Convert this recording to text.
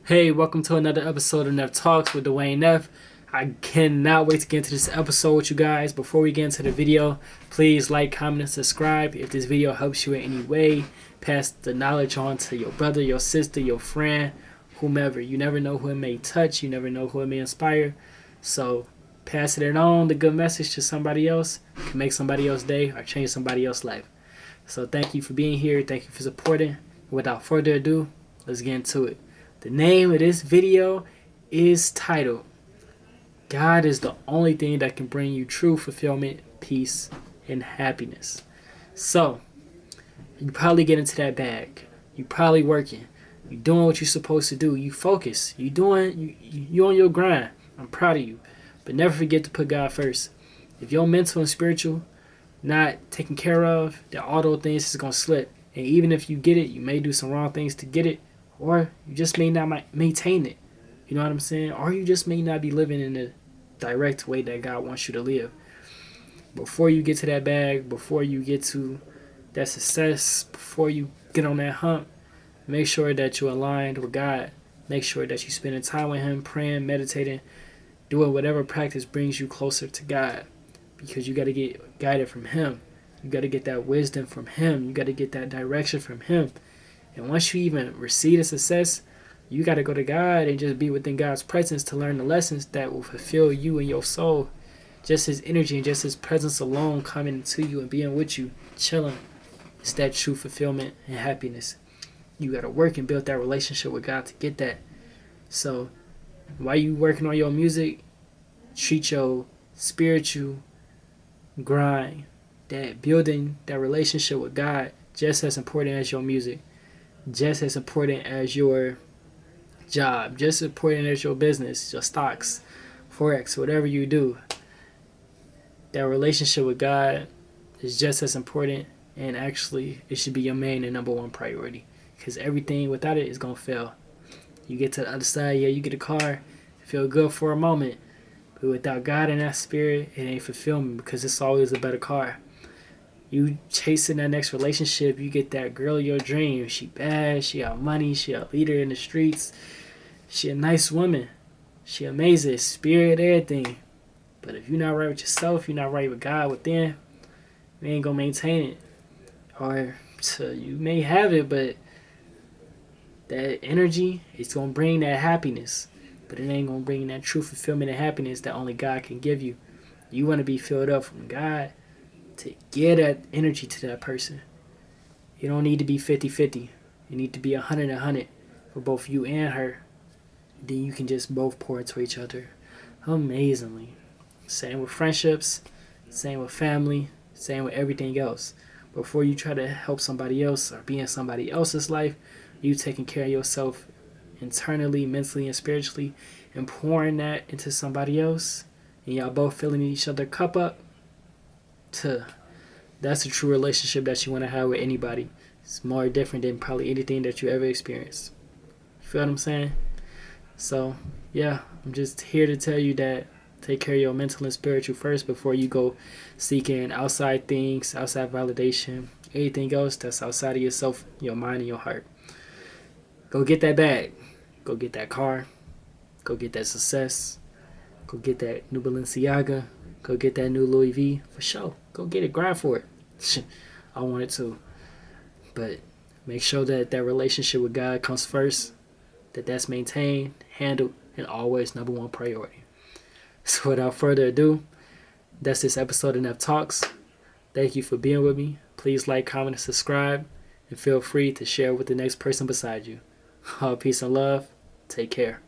Hey, welcome to another episode of Neff Talks with Dwayne Neff. I cannot wait to get into this episode with you guys. Before we get into the video, please like, comment, and subscribe. If this video helps you in any way, pass the knowledge on to your brother, your sister, your friend, whomever. You never know who it may touch. You never know who it may inspire. So pass it on, the good message to somebody else. It can make somebody else's day or change somebody else's life. So thank you for being here. Thank you for supporting. Without further ado, let's get into it. The name of this video is titled, God is the only thing that can bring you true fulfillment, peace, and happiness. So, you probably get into that bag. You probably working. You doing what you're supposed to do. You focus. You on your grind. I'm proud of you. But never forget to put God first. If your mental and spiritual not taken care of, then all those things is going to slip. And even if you get it, you may do some wrong things to get it. Or you just may not maintain it. You know what I'm saying? Or you just may not be living in the direct way that God wants you to live. Before you get to that bag, before you get to that success, before you get on that hump, make sure that you're aligned with God. Make sure that you're spending time with Him, praying, meditating, doing whatever practice brings you closer to God. Because you got to get guided from Him. You got to get that wisdom from Him. You got to get that direction from Him. And once you even receive the success, you got to go to God and just be within God's presence to learn the lessons that will fulfill you and your soul. Just His energy and just His presence alone coming to you and being with you, chilling. It's that true fulfillment and happiness. You got to work and build that relationship with God to get that. So while you working on your music, treat your spiritual grind, that building that relationship with God just as important as your music. Just as important as your job, just as important as your business, your stocks, forex, whatever you do. That relationship with God is just as important, and actually it should be your main and number one priority, because everything without it is going to fail. You get to the other side, yeah, you get a car, feel good for a moment, but without God in that spirit, it ain't fulfillment, because it's always a better car. You chasing that next relationship, you get that girl of your dream. She bad, she got money, she a leader in the streets. She a nice woman. She amazing, spirit, everything. But if you're not right with yourself, you're not right with God within, you ain't gonna maintain it. Or you may have it, but that energy is gonna bring that happiness. But it ain't gonna bring that true fulfillment and happiness that only God can give you. You wanna be filled up from God to give that energy to that person. You don't need to be 50-50. You need to be 100-100 for both you and her. Then you can just both pour into each other amazingly. Same with friendships, same with family, same with everything else. Before you try to help somebody else or be in somebody else's life, you taking care of yourself internally, mentally, and spiritually, and pouring that into somebody else, and y'all both filling each other cup up. That's a true relationship that you want to have with anybody. It's more different than probably anything that you ever experienced. You feel what I'm saying? So yeah, I'm just here to tell you that take care of your mental and spiritual first before you go seeking outside things, outside validation, anything else that's outside of yourself, your mind and your heart. Go get that bag. Go get that car. Go get that success. Go get that new Balenciaga. Go get that new Louis V for sure. Go get it. Grind for it. I want it to. But make sure that that relationship with God comes first. That's maintained, handled, and always number one priority. So without further ado, that's this episode of Neff Talks. Thank you for being with me. Please like, comment, and subscribe. And feel free to share with the next person beside you. All peace and love. Take care.